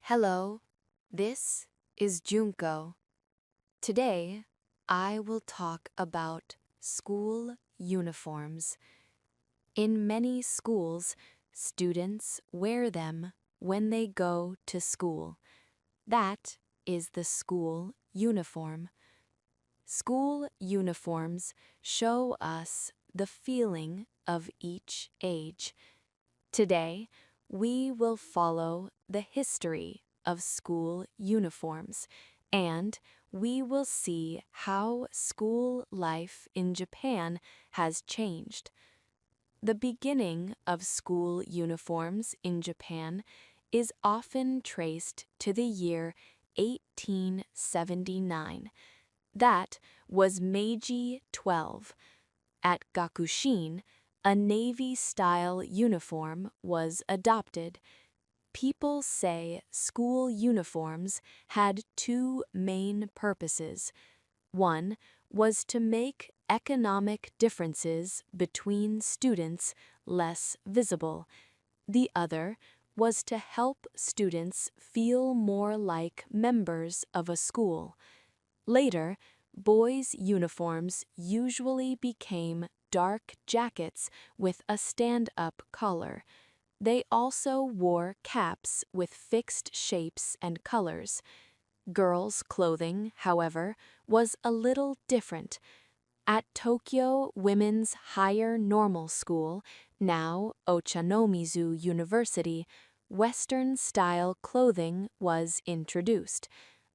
Hello, this is Junko. Today, I will talk about school uniforms. In many schools, students wear them when they go to school. That is the school uniform. School uniforms show us the feeling of each age. Today, we will follow the history of school uniforms, and we will see how school life in Japan has changed. The beginning of school uniforms in Japan is often traced to the year 1879. That was Meiji 12. At Gakushin, a Navy-style uniform was adopted. People say school uniforms had two main purposes. One was to make economic differences between students less visible. The other was to help students feel more like members of a school. Later, boys' uniforms usually became dark jackets with a stand-up collar. They also wore caps with fixed shapes and colors. Girls' clothing, however, was a little different. At Tokyo Women's Higher Normal School, now Ochanomizu University, Western-style clothing was introduced.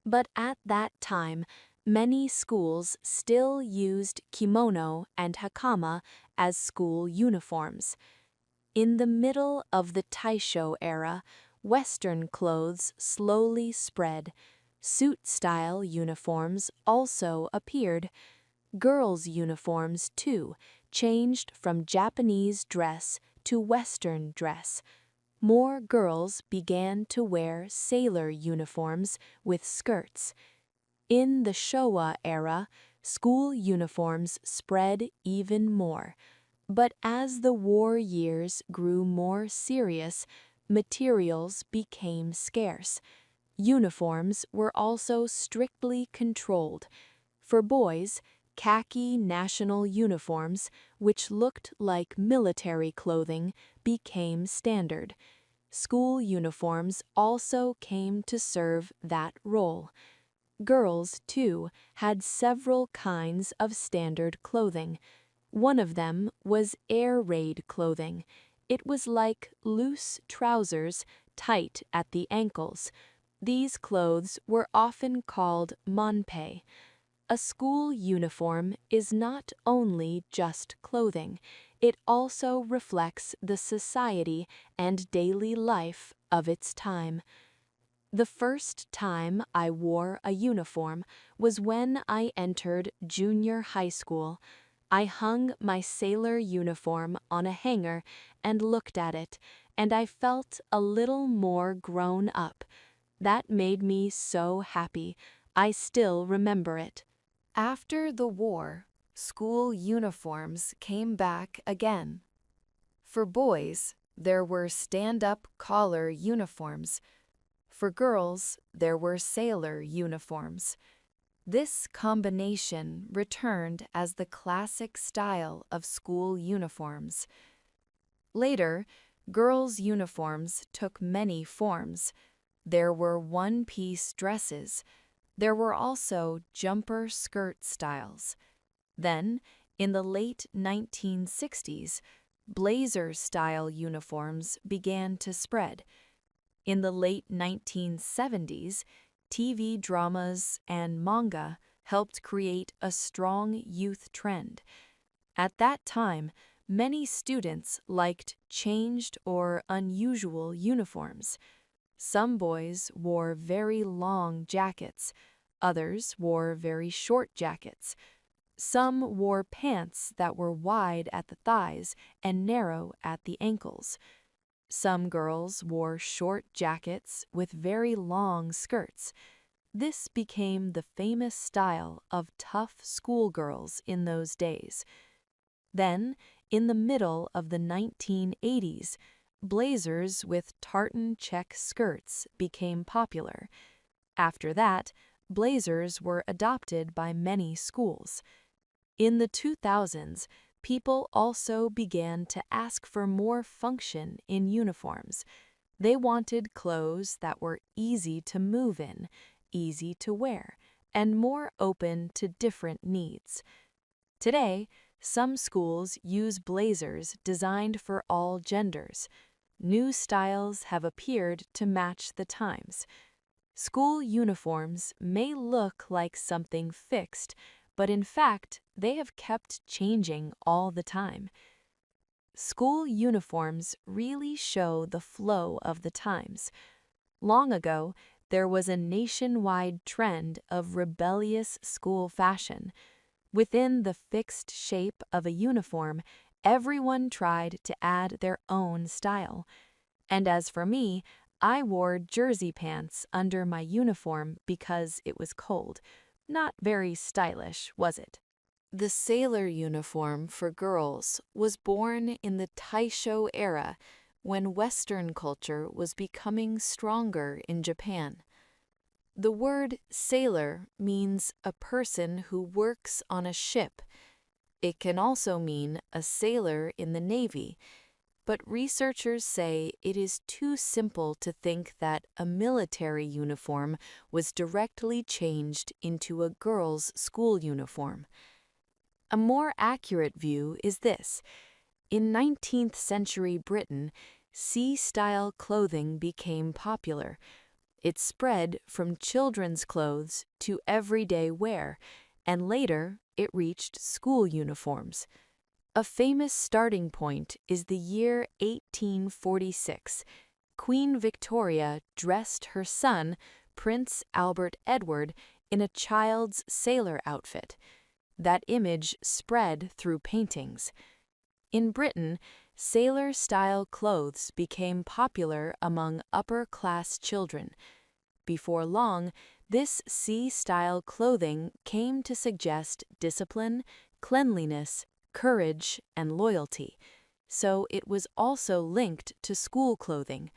But at that time, many schools still used kimono and hakama as school uniforms. In the middle of the Taisho era, Western clothes slowly spread. Suit-style uniforms also appeared. Girls' uniforms, too, changed from Japanese dress to Western dress. More girls began to wear sailor uniforms with skirts. In the Showa era, school uniforms spread even more. But as the war years grew more serious, materials became scarce. Uniforms were also strictly controlled. For boys, khaki national uniforms, which looked like military clothing, became standard. School uniforms also came to serve that role. Girls, too, had several kinds of standard clothing. One of them was air raid clothing. It was like loose trousers, tight at the ankles. These clothes were often called Junpei. A school uniform is not only just clothing, it also reflects the society and daily life of its time. The first time I wore a uniform was when I entered junior high school. I hung my sailor uniform on a hanger and looked at it, and I felt a little more grown up. That made me so happy. I still remember it. After the war, school uniforms came back again. For boys, there were stand-up collar uniforms. For girls, there were sailor uniforms. This combination returned as the classic style of school uniforms. Later, girls' uniforms took many forms. There were one-piece dresses. There were also jumper skirt styles. Then, in the late 1960s, blazer-style uniforms began to spread. In the late 1970s, TV dramas and manga helped create a strong youth trend. At that time, many students liked changed or unusual uniforms. Some boys wore very long jackets, others wore very short jackets. Some wore pants that were wide at the thighs and narrow at the ankles. Some girls wore short jackets with very long skirts. This became the famous style of tough schoolgirls in those days. Then, in the middle of the 1980s, blazers with tartan check skirts became popular. After that, blazers were adopted by many schools. In the 2000s, people also began to ask for more function in uniforms. They wanted clothes that were easy to move in, easy to wear, and more open to different needs. Today, some schools use blazers designed for all genders. New styles have appeared to match the times. School uniforms may look like something fixed, but in fact, they have kept changing all the time. School uniforms really show the flow of the times. Long ago, there was a nationwide trend of rebellious school fashion. Within the fixed shape of a uniform, everyone tried to add their own style. And as for me, I wore jersey pants under my uniform because it was cold. Not very stylish, was it? The sailor uniform for girls was born in the Taisho era, when Western culture was becoming stronger in Japan. The word sailor means a person who works on a ship. It can also mean a sailor in the Navy, but researchers say it is too simple to think that a military uniform was directly changed into a girl's school uniform. A more accurate view is this. In 19th century Britain, sea-style clothing became popular. It spread from children's clothes to everyday wear, and later it reached school uniforms. A famous starting point is the year 1846. Queen Victoria dressed her son, Prince Albert Edward, in a child's sailor outfit. That image spread through paintings. In Britain, sailor-style clothes became popular among upper-class children. Before long, this sea-style clothing came to suggest discipline, cleanliness, courage, and loyalty, so it was also linked to school clothing.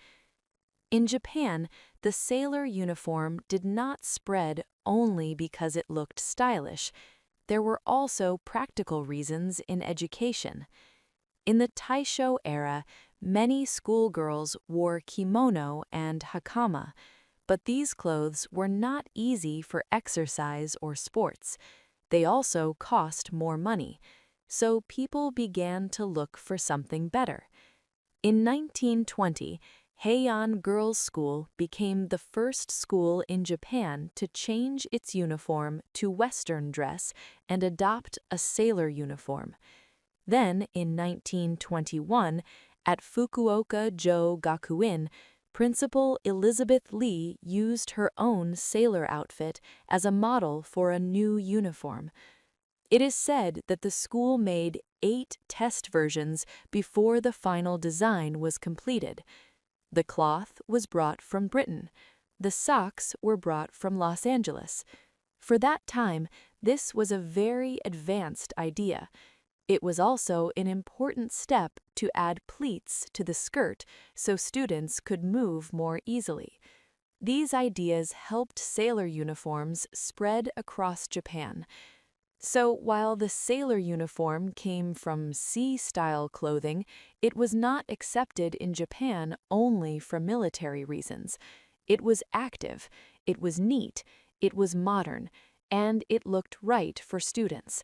In Japan, the sailor uniform did not spread only because it looked stylish. There were also practical reasons in education. In the Taisho era, many schoolgirls wore kimono and hakama, but these clothes were not easy for exercise or sports. They also cost more money, so people began to look for something better. In 1920, Heian Girls' School became the first school in Japan to change its uniform to Western dress and adopt a sailor uniform. Then, in 1921, at Fukuoka-jo Gakuin, Principal Elizabeth Lee used her own sailor outfit as a model for a new uniform. It is said that the school made 8 test versions before the final design was completed. The cloth was brought from Britain. The socks were brought from Los Angeles. For that time, this was a very advanced idea. It was also an important step to add pleats to the skirt so students could move more easily. These ideas helped sailor uniforms spread across Japan. So while the sailor uniform came from sea-style clothing, it was not accepted in Japan only for military reasons. It was active, it was neat, it was modern, and it looked right for students.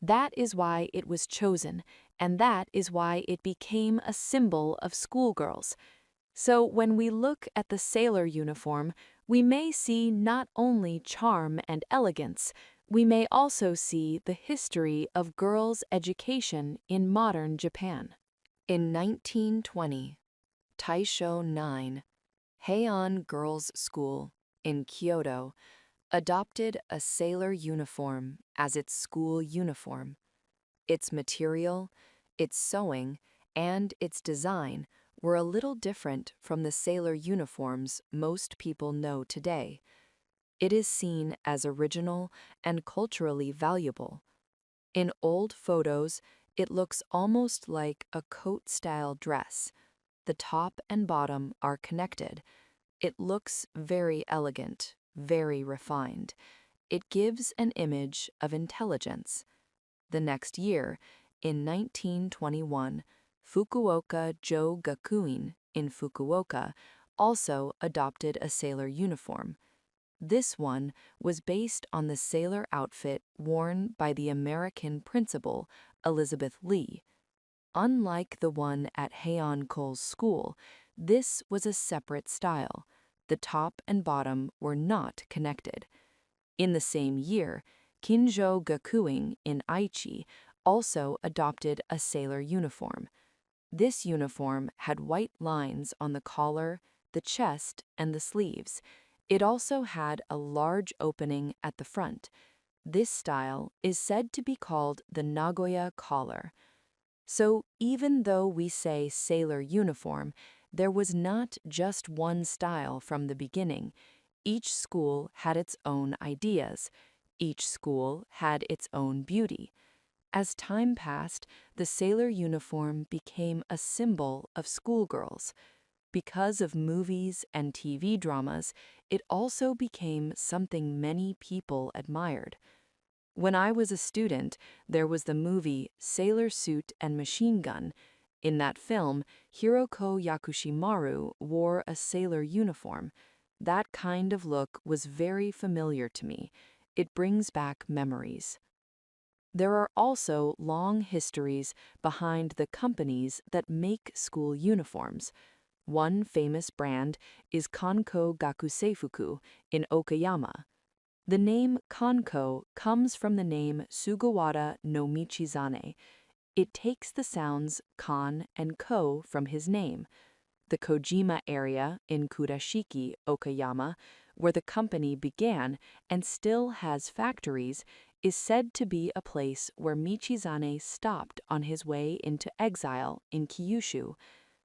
That is why it was chosen, and that is why it became a symbol of schoolgirls. So when we look at the sailor uniform, we may see not only charm and elegance, we may also see the history of girls' education in modern Japan. In 1920, Taisho 9, Heian Girls' School in Kyoto adopted a sailor uniform as its school uniform. Its material, its sewing, and its design were a little different from the sailor uniforms most people know today. It is seen as original and culturally valuable. In old photos, it looks almost like a coat-style dress. the top and bottom are connected. It looks very elegant, very refined. It gives an image of intelligence. The next year, in 1921, Fukuoka-jo Gakuin in Fukuoka also adopted a sailor uniform. This one was based on the sailor outfit worn by the American principal, Elizabeth Lee. Unlike the one at Heian Cole's school, this was a separate style. The top and bottom were not connected. In the same year, Kinjo Gakuin in Aichi also adopted a sailor uniform. This uniform had white lines on the collar, the chest, and the sleeves. It also had a large opening at the front. This style is said to be called the Nagoya collar. So even though we say sailor uniform, there was not just one style from the beginning. Each school had its own ideas. Each school had its own beauty. As time passed, the sailor uniform became a symbol of schoolgirls. Because of movies and TV dramas, it also became something many people admired. When I was a student, there was the movie Sailor Suit and Machine Gun. In that film, Hiroko Yakushimaru wore a sailor uniform. That kind of look was very familiar to me. It brings back memories. There are also long histories behind the companies that make school uniforms. One famous brand is Kanko Gakuseifuku in Okayama. The name Kanko comes from the name Sugawara no Michizane. It takes the sounds kan and ko from his name. The Kojima area in Kurashiki, Okayama, where the company began and still has factories, is said to be a place where Michizane stopped on his way into exile in Kyushu.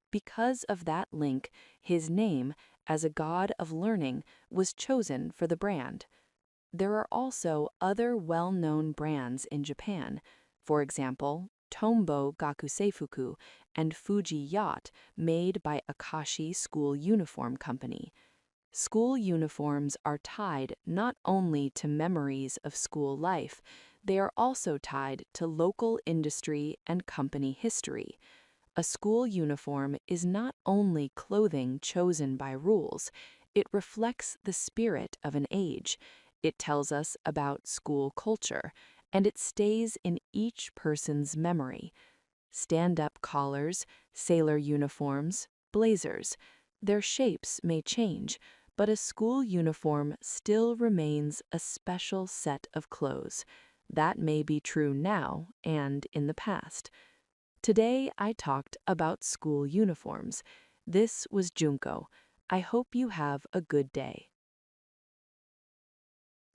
Because of that link, his name, as a god of learning, was chosen for the brand. There are also other well-known brands in Japan. For example, Tombo Gakuseifuku and Fuji Yacht, made by Akashi School Uniform Company. School uniforms are tied not only to memories of school life, they are also tied to local industry and company history. A school uniform is not only clothing chosen by rules, it reflects the spirit of an age. It tells us about school culture, and it stays in each person's memory. Stand-up collars, sailor uniforms, blazers. Their shapes may change, but a school uniform still remains a special set of clothes. That may be true now and in the past. Today I talked about school uniforms. This was Junko. I hope you have a good day.